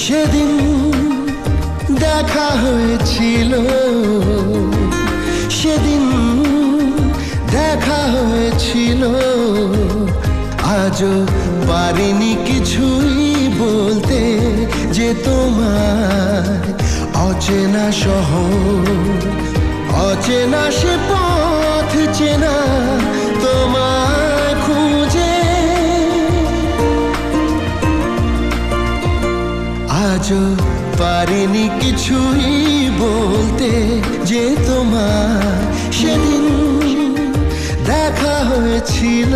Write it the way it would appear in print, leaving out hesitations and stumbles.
সেদিন দেখা হয়েছিল, সেদিন দেখা হয়েছিল। আজও পারিনি কিছুই বলতে, যে তোমার অচেনা শহর, অচেনা সে পথ চেনা তোমায় খুঁজে। আজও পারিনি কিছুই বলতে, যে তোমার সেদিন দেখা হয়েছিল।